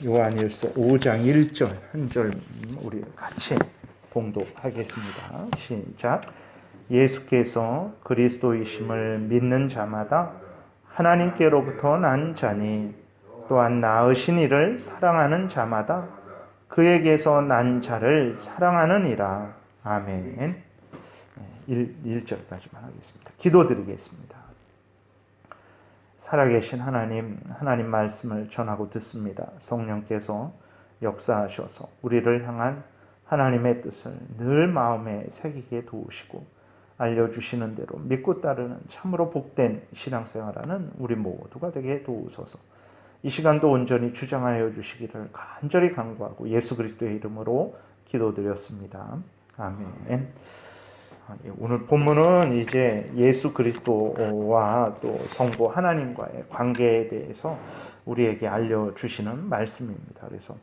요한일서 5장 1절 한 절 우리 같이 봉독하겠습니다. 시작. 예수께서 그리스도이심을 믿는 자마다 하나님께로부터 난 자니 또한 낳으신 이를 사랑하는 자마다 그에게서 난 자를 사랑하느니라. 아멘. 1절까지만 하겠습니다. 기도드리겠습니다. 살아계신 하나님 말씀을 전하고 듣습니다. 성령께서 역사하셔서 우리를 향한 하나님의 뜻을 늘 마음에 새기게 도우시고 알려주시는 대로 믿고 따르는 참으로 복된 신앙생활하는 우리 모두가 되게 도우소서. 이 시간도 온전히 주장하여 주시기를 간절히 간구하고 예수 그리스도의 이름으로 기도드렸습니다. 아멘. 오늘 본문은 이제 예수 그리스도와 또 성부 하나님과의 관계에 대해서 우리에게 알려주시는 말씀입니다. 그래서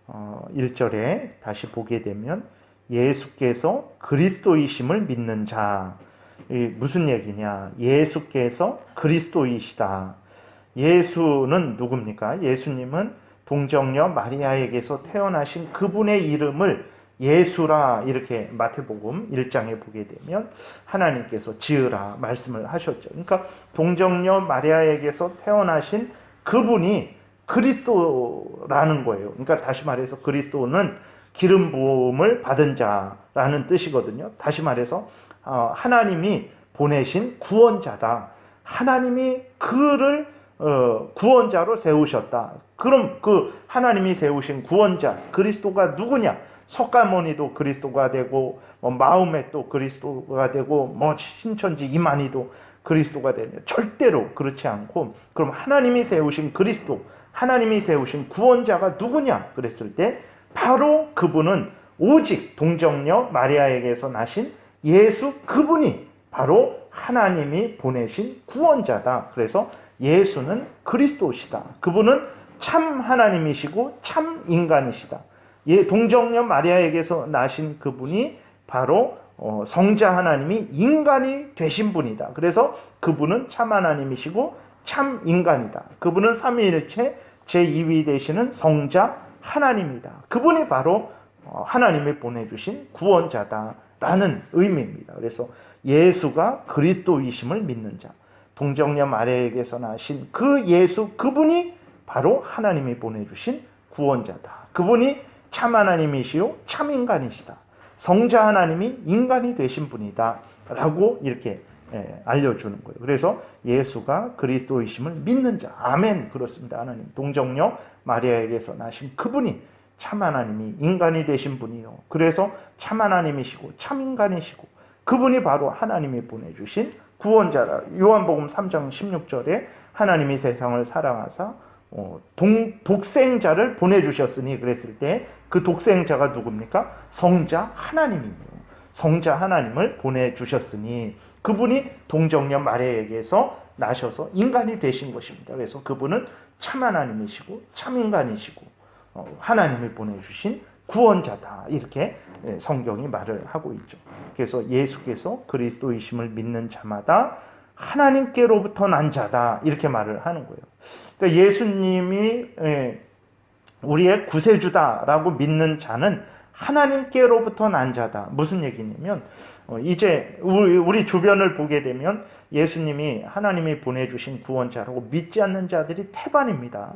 1절에 다시 보게 되면 예수께서 그리스도이심을 믿는 자. 무슨 얘기냐? 예수께서 그리스도이시다. 예수는 누굽니까? 예수님은 동정녀 마리아에게서 태어나신 그분의 이름을 예수라 이렇게 마태복음 1장에 보게 되면 하나님께서 지으라 말씀을 하셨죠. 그러니까 동정녀 마리아에게서 태어나신 그분이 그리스도라는 거예요. 그러니까 다시 말해서 그리스도는 기름 부음을 받은 자라는 뜻이거든요. 다시 말해서 하나님이 보내신 구원자다. 하나님이 그를 구원자로 세우셨다. 그럼 그 하나님이 세우신 구원자 그리스도가 누구냐? 석가모니도 그리스도가 되고 마호멧도 그리스도가 되고 신천지 이만희도 그리스도가 되냐? 절대로 그렇지 않고, 그럼 하나님이 세우신 그리스도, 하나님이 세우신 구원자가 누구냐? 그랬을 때 바로 그분은 오직 동정녀 마리아에게서 나신 예수, 그분이 바로 하나님이 보내신 구원자다. 그래서 예수는 그리스도시다. 그분은 참 하나님이시고 참 인간이시다. 동정녀 마리아에게서 나신 그분이 바로 성자 하나님이 인간이 되신 분이다. 그래서 그분은 참 하나님이시고 참 인간이다. 그분은 삼위일체 제2위 되시는 성자 하나님이다. 그분이 바로 하나님이 보내주신 구원자다라는 의미입니다. 그래서 예수가 그리스도이심을 믿는 자, 동정녀 마리아에게서 나신 그 예수, 그분이 바로 하나님이 보내주신 구원자다. 그분이 참 하나님이시요 참 인간이시다. 성자 하나님이 인간이 되신 분이다 라고 이렇게 알려주는 거예요. 그래서 예수가 그리스도이심을 믿는 자. 아멘. 그렇습니다. 하나님 동정녀 마리아에게서 나신 그분이 참 하나님이 인간이 되신 분이요, 그래서 참 하나님이시고 참 인간이시고 그분이 바로 하나님이 보내주신 구원자라. 요한복음 3장 16절에 하나님이 세상을 사랑하사 독생자를 보내주셨으니 그랬을 때 그 독생자가 누굽니까? 성자 하나님이에요. 성자 하나님을 보내주셨으니 그분이 동정녀 마리아에게서 나셔서 인간이 되신 것입니다. 그래서 그분은 참 하나님이시고 참 인간이시고 하나님이 보내주신 구원자다. 이렇게 성경이 말을 하고 있죠. 그래서 예수께서 그리스도이심을 믿는 자마다 하나님께로부터 난 자다. 이렇게 말을 하는 거예요. 그러니까 예수님이 우리의 구세주다라고 믿는 자는 하나님께로부터 난 자다. 무슨 얘기냐면 이제 우리 주변을 보게 되면 예수님이 하나님이 보내주신 구원자라고 믿지 않는 자들이 태반입니다.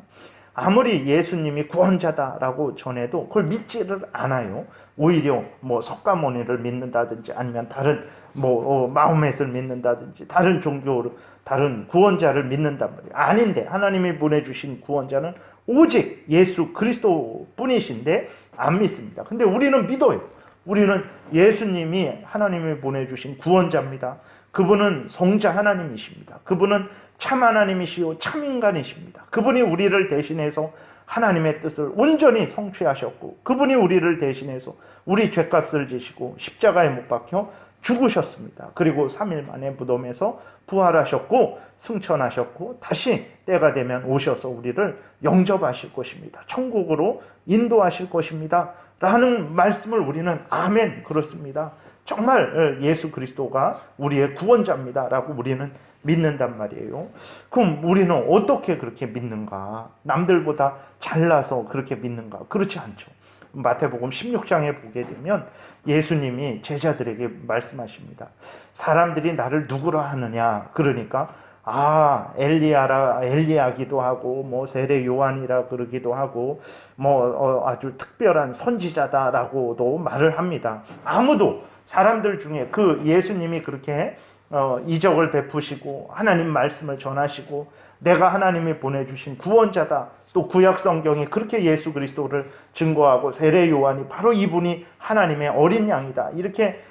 아무리 예수님이 구원자다라고 전해도 그걸 믿지를 않아요. 오히려 석가모니를 믿는다든지 아니면 다른 마호멧을 믿는다든지 다른 종교를, 다른 구원자를 믿는단 말이에요. 아닌데 하나님이 보내주신 구원자는 오직 예수 그리스도 뿐이신데 안 믿습니다. 근데 우리는 믿어요. 우리는 예수님이 하나님이 보내주신 구원자입니다. 그분은 성자 하나님이십니다. 그분은 참 하나님이시요 참 인간이십니다. 그분이 우리를 대신해서 하나님의 뜻을 온전히 성취하셨고 그분이 우리를 대신해서 우리 죄값을 지시고 십자가에 못 박혀 죽으셨습니다. 그리고 3일 만에 무덤에서 부활하셨고 승천하셨고 다시 때가 되면 오셔서 우리를 영접하실 것입니다. 천국으로 인도하실 것입니다. 라는 말씀을 우리는 아멘 그렇습니다. 정말 예수 그리스도가 우리의 구원자입니다 라고 우리는 믿는단 말이에요. 그럼 우리는 어떻게 그렇게 믿는가? 남들보다 잘나서 그렇게 믿는가? 그렇지 않죠. 마태복음 16장에 보게 되면 예수님이 제자들에게 말씀하십니다. 사람들이 나를 누구라 하느냐? 그러니까 엘리야기도 하고 뭐 세례 요한이라 그러기도 하고 뭐 아주 특별한 선지자다라고도 말을 합니다. 아무도 사람들 중에 그 예수님이 그렇게 이적을 베푸시고 하나님 말씀을 전하시고 내가 하나님이 보내주신 구원자다. 또 구약 성경이 그렇게 예수 그리스도를 증거하고 세례 요한이 바로 이분이 하나님의 어린 양이다. 이렇게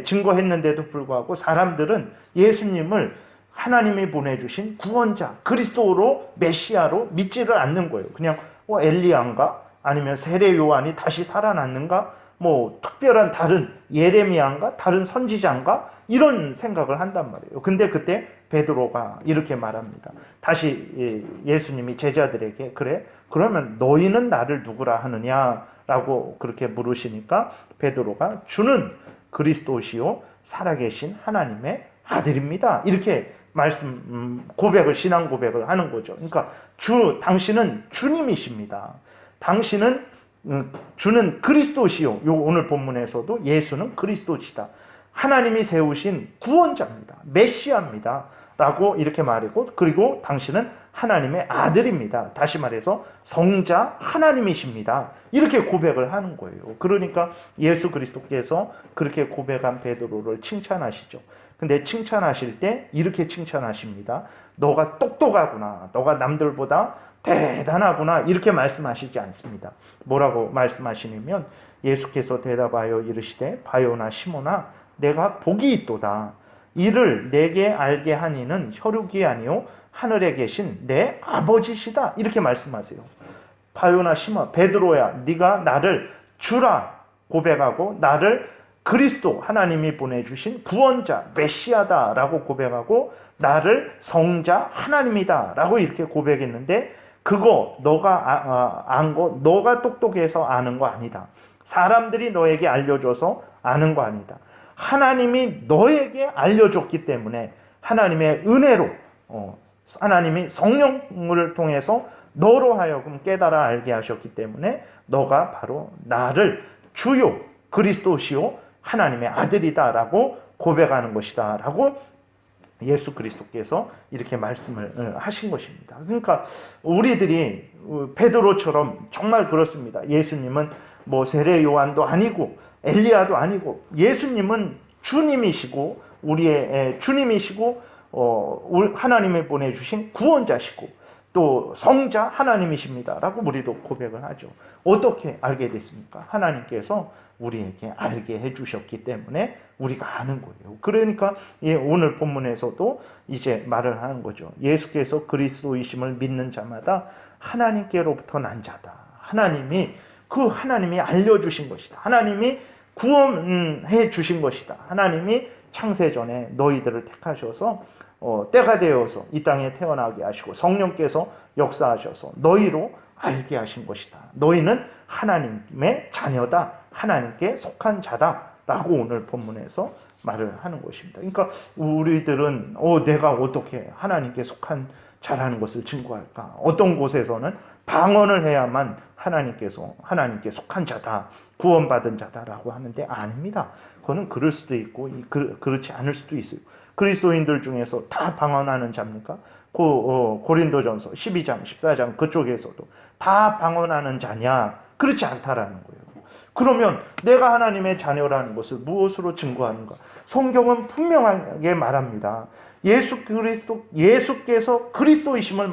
증거했는데도 불구하고 사람들은 예수님을 하나님이 보내주신 구원자, 그리스도로 메시아로 믿지를 않는 거예요. 그냥 엘리야인가? 아니면 세례 요한이 다시 살아났는가? 뭐 특별한 다른 예레미야인가? 다른 선지자인가? 이런 생각을 한단 말이에요. 근데 그때 베드로가 이렇게 말합니다. 다시 예수님이 제자들에게 그래? 그러면 너희는 나를 누구라 하느냐? 라고 그렇게 물으시니까 베드로가 주는 그리스도시요 살아계신 하나님의 아들입니다. 이렇게 고백을 신앙 고백을 하는 거죠. 그러니까 당신은 주님이십니다. 당신은 주는 그리스도시요. 요 오늘 본문에서도 예수는 그리스도시다. 하나님이 세우신 구원자입니다. 메시아입니다. 라고 이렇게 말하고 그리고 당신은 하나님의 아들입니다. 다시 말해서 성자 하나님이십니다. 이렇게 고백을 하는 거예요. 그러니까 예수 그리스도께서 그렇게 고백한 베드로를 칭찬하시죠. 근데 칭찬하실 때 이렇게 칭찬하십니다. 너가 똑똑하구나. 너가 남들보다 대단하구나. 이렇게 말씀하시지 않습니다. 뭐라고 말씀하시냐면 예수께서 대답하여 이르시되 바요나 시모나 내가 복이 있도다. 이를 내게 알게 하니는 혈육이 아니요 하늘에 계신 내 아버지시다. 이렇게 말씀하세요. 바요나 시모나 베드로야 네가 나를 주라 고백하고 나를 그리스도 하나님이 보내주신 구원자 메시아다라고 고백하고 나를 성자 하나님이다라고 이렇게 고백했는데 그거 너가 안 거 너가 똑똑해서 아는 거 아니다. 사람들이 너에게 알려줘서 아는 거 아니다. 하나님이 너에게 알려줬기 때문에 하나님의 은혜로 하나님이 성령을 통해서 너로 하여금 깨달아 알게 하셨기 때문에 너가 바로 나를 주요 그리스도시요 하나님의 아들이다라고 고백하는 것이다 라고 예수 그리스도께서 이렇게 말씀을 하신 것입니다. 그러니까 우리들이 베드로처럼 정말 그렇습니다. 예수님은 뭐 세례 요한도 아니고 엘리야도 아니고 예수님은 주님이시고 우리의 주님이시고 하나님이 보내주신 구원자시고 또 성자 하나님이십니다 라고 우리도 고백을 하죠. 어떻게 알게 됐습니까? 하나님께서 우리에게 알게 해주셨기 때문에 우리가 아는 거예요. 그러니까 오늘 본문에서도 이제 말을 하는 거죠. 예수께서 그리스도이심을 믿는 자마다 하나님께로부터 난 자다. 하나님이 알려주신 것이다. 하나님이 구원해 주신 것이다. 하나님이 창세전에 너희들을 택하셔서 때가 되어서 이 땅에 태어나게 하시고 성령께서 역사하셔서 너희로 알게 하신 것이다. 너희는 하나님의 자녀다. 하나님께 속한 자다. 라고 오늘 본문에서 말을 하는 것입니다. 그러니까 우리들은 내가 어떻게 하나님께 속한 자라는 것을 증거할까? 어떤 곳에서는 방언을 해야만 하나님께 속한 자다. 구원받은 자다라고 하는데 아닙니다. 그거는 그럴 수도 있고 그렇지 않을 수도 있어요. 그리스도인들 중에서 다 방언하는 자입니까? 고린도전서 12장, 14장 그쪽에서도 다 방언하는 자냐? 그렇지 않다라는 거예요. 그러면 내가 하나님의 자녀라는 것을 무엇으로 증거하는가? 성경은 분명하게 말합니다. 예수께서 그리스도이심을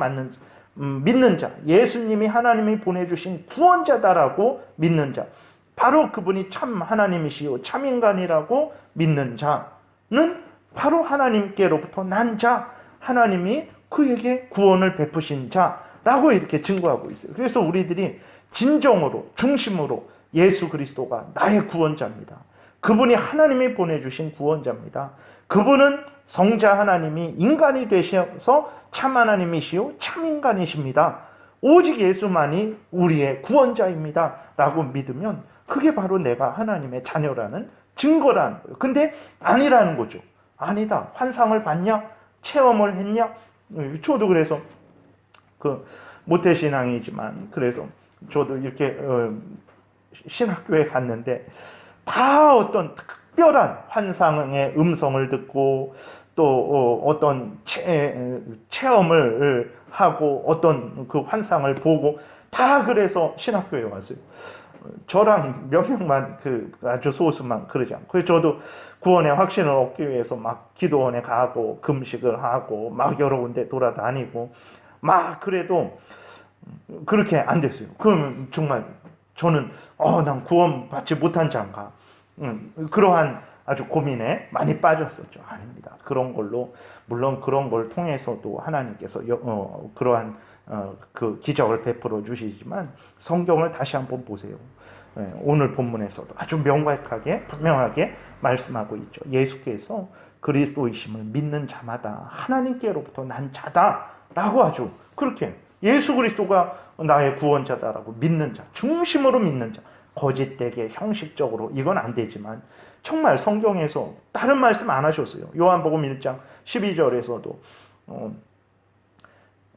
믿는 자, 예수님이 하나님이 보내주신 구원자다라고 믿는 자, 바로 그분이 참 하나님이시요 참 인간이라고 믿는 자는 바로 하나님께로부터 난 자, 하나님이 그에게 구원을 베푸신 자라고 이렇게 증거하고 있어요. 그래서 우리들이 진정으로 중심으로 예수 그리스도가 나의 구원자입니다. 그분이 하나님이 보내주신 구원자입니다. 그분은 성자 하나님이 인간이 되셔서 참 하나님이시요 참 인간이십니다. 오직 예수만이 우리의 구원자입니다. 라고 믿으면 그게 바로 내가 하나님의 자녀라는 증거라는 거예요. 근데 아니라는 거죠. 아니다. 환상을 봤냐? 체험을 했냐? 저도 그래서 그 모태신앙이지만 그래서 저도 이렇게 신학교에 갔는데 다 어떤 특별한 환상의 음성을 듣고 또 어떤 체험을 하고 어떤 그 환상을 보고 다 그래서 신학교에 왔어요. 저랑 몇 명만 아주 소수만 그러지 않고 저도 구원의 확신을 얻기 위해서 막 기도원에 가고 금식을 하고 막 여러 군데 돌아다니고 막 그래도 그렇게 안 됐어요. 그러면 정말 저는 난 구원 받지 못한 자인가 그러한 아주 고민에 많이 빠졌었죠. 아닙니다. 그런 걸로 물론 그런 걸 통해서도 하나님께서 그러한 그 기적을 베풀어 주시지만 성경을 다시 한번 보세요. 오늘 본문에서도 아주 명확하게 분명하게 말씀하고 있죠. 예수께서 그리스도이심을 믿는 자마다 하나님께로부터 난 자다라고 아주 그렇게 예수 그리스도가 나의 구원자다라고 믿는 자, 중심으로 믿는 자, 거짓되게 형식적으로 이건 안 되지만 정말 성경에서 다른 말씀 안 하셨어요. 요한복음 1장 12절에서도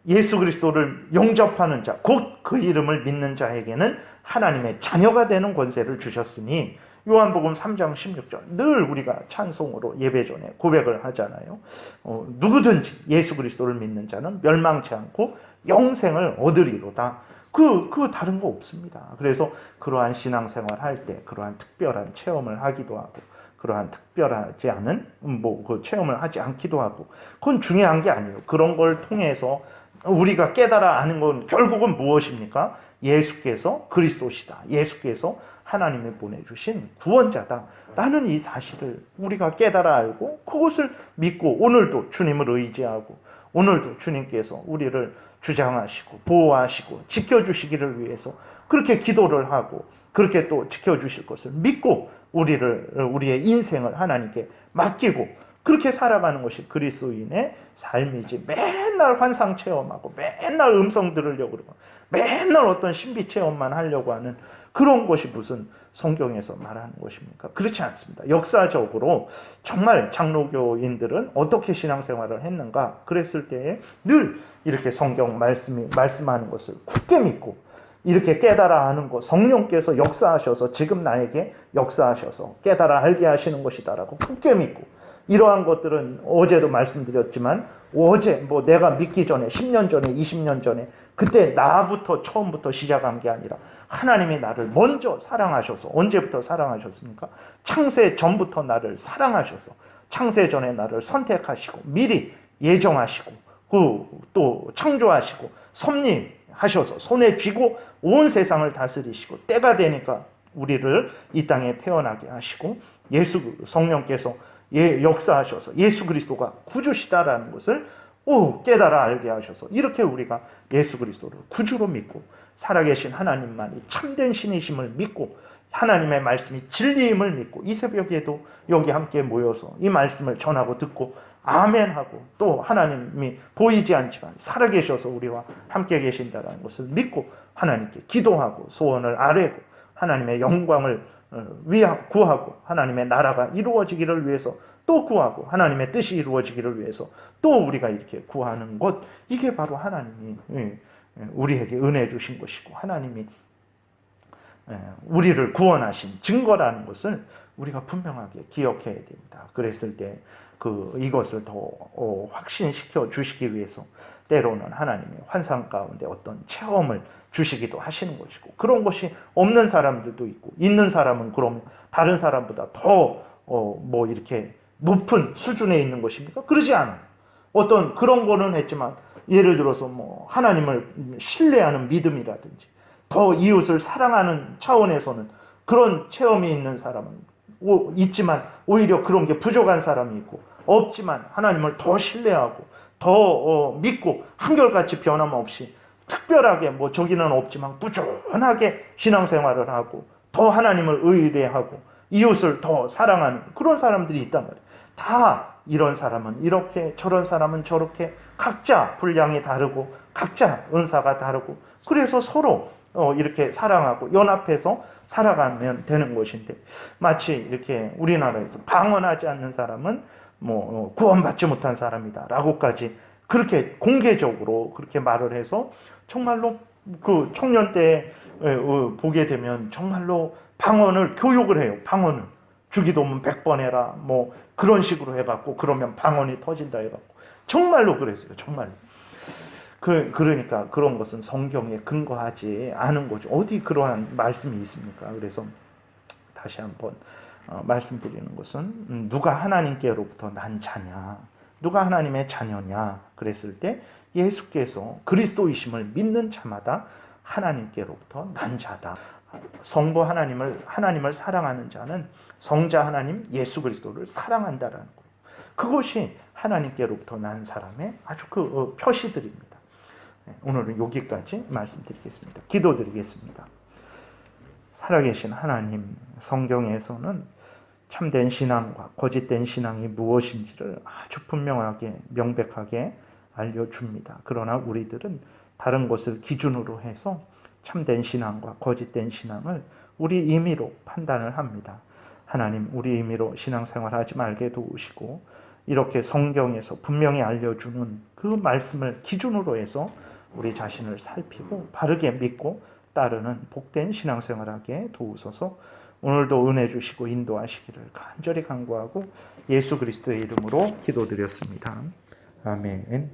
예수 그리스도를 영접하는 자, 곧 그 이름을 믿는 자에게는 하나님의 자녀가 되는 권세를 주셨으니 요한복음 3장 16절 늘 우리가 찬송으로 예배 전에 고백을 하잖아요. 누구든지 예수 그리스도를 믿는 자는 멸망치 않고 영생을 얻으리로다. 그 다른 거 없습니다. 그래서 그러한 신앙생활 할 때 그러한 특별한 체험을 하기도 하고 그러한 특별하지 않은 그 체험을 하지 않기도 하고 그건 중요한 게 아니에요. 그런 걸 통해서 우리가 깨달아 아는 건 결국은 무엇입니까? 예수께서 그리스도시다. 예수께서 하나님이 보내주신 구원자다라는 이 사실을 우리가 깨달아 알고 그것을 믿고 오늘도 주님을 의지하고 오늘도 주님께서 우리를 주장하시고 보호하시고 지켜주시기를 위해서 그렇게 기도를 하고 그렇게 또 지켜주실 것을 믿고 우리의 인생을 하나님께 맡기고 그렇게 살아가는 것이 그리스도인의 삶이지 맨날 환상 체험하고 맨날 음성 들으려고 그러고 맨날 어떤 신비 체험만 하려고 하는 그런 것이 무슨 성경에서 말하는 것입니까? 그렇지 않습니다. 역사적으로 정말 장로교인들은 어떻게 신앙생활을 했는가 그랬을 때에 늘 이렇게 성경 말씀하는 것을 굳게 믿고 이렇게 깨달아 하는 것 성령께서 역사하셔서 지금 나에게 역사하셔서 깨달아 알게 하시는 것이다라고 굳게 믿고 이러한 것들은 어제도 말씀드렸지만 어제 내가 믿기 전에 10년 전에 20년 전에 그때 나부터 처음부터 시작한 게 아니라 하나님이 나를 먼저 사랑하셔서 언제부터 사랑하셨습니까? 창세 전부터 나를 사랑하셔서 창세 전에 나를 선택하시고 미리 예정하시고 또 창조하시고 섭리하셔서 손에 쥐고 온 세상을 다스리시고 때가 되니까 우리를 이 땅에 태어나게 하시고 성령께서 역사하셔서 예수 그리스도가 구주시다라는 것을 깨달아 알게 하셔서 이렇게 우리가 예수 그리스도를 구주로 믿고 살아계신 하나님만이 참된 신이심을 믿고 하나님의 말씀이 진리임을 믿고 이 새벽에도 여기 함께 모여서 이 말씀을 전하고 듣고 아멘하고 또 하나님이 보이지 않지만 살아계셔서 우리와 함께 계신다는 것을 믿고 하나님께 기도하고 소원을 아뢰고 하나님의 영광을 구하고 하나님의 나라가 이루어지기를 위해서 또 구하고 하나님의 뜻이 이루어지기를 위해서 또 우리가 이렇게 구하는 것 이게 바로 하나님이 우리에게 은혜 주신 것이고 하나님이 우리를 구원하신 증거라는 것을 우리가 분명하게 기억해야 됩니다. 그랬을 때 이것을 더 확신시켜 주시기 위해서 때로는 하나님이 환상 가운데 어떤 체험을 주시기도 하시는 것이고 그런 것이 없는 사람들도 있고 있는 사람은 그럼 다른 사람보다 더 이렇게 높은 수준에 있는 것입니까? 그러지 않아요. 어떤 그런 거는 했지만 예를 들어서 하나님을 신뢰하는 믿음이라든지 더 이웃을 사랑하는 차원에서는 그런 체험이 있는 사람은 있지만 오히려 그런 게 부족한 사람이 있고 없지만 하나님을 더 신뢰하고 더 믿고 한결같이 변함없이 특별하게 저기는 없지만 꾸준하게 신앙생활을 하고 더 하나님을 의뢰하고 이웃을 더 사랑하는 그런 사람들이 있단 말이에요. 다 이런 사람은 이렇게 저런 사람은 저렇게 각자 분량이 다르고 각자 은사가 다르고 그래서 서로 이렇게 사랑하고 연합해서 살아가면 되는 것인데 마치 이렇게 우리나라에서 방언하지 않는 사람은 구원받지 못한 사람이다라고까지 그렇게 공개적으로 그렇게 말을 해서 정말로 그 청년 때 보게 되면 정말로 방언을 교육을 해요. 방언을 주기도문 100번 해라 그런 식으로 해갖고 그러면 방언이 터진다 해갖고 정말로 그랬어요. 정말로. 그러니까 그런 것은 성경에 근거하지 않은 거죠. 어디 그러한 말씀이 있습니까? 그래서 다시 한번 말씀드리는 것은 누가 하나님께로부터 난 자냐, 누가 하나님의 자녀냐 그랬을 때 예수께서 그리스도이심을 믿는 자마다 하나님께로부터 난 자다. 성부 하나님을 사랑하는 자는 성자 하나님 예수 그리스도를 사랑한다라는 거예요. 그것이 하나님께로부터 난 사람의 아주 그 표시들입니다. 오늘은 여기까지 말씀드리겠습니다. 기도드리겠습니다. 살아계신 하나님, 성경에서는 참된 신앙과 거짓된 신앙이 무엇인지를 아주 분명하게 명백하게 알려줍니다. 그러나 우리들은 다른 것을 기준으로 해서 참된 신앙과 거짓된 신앙을 우리 임의로 판단을 합니다. 하나님, 우리 임의로 신앙생활하지 말게 도우시고 이렇게 성경에서 분명히 알려주는 그 말씀을 기준으로 해서 우리 자신을 살피고 바르게 믿고 따르는 복된 신앙생활하게 도우소서. 오늘도 은혜 주시고 인도하시기를 간절히 간구하고 예수 그리스도의 이름으로 기도드렸습니다. 아멘.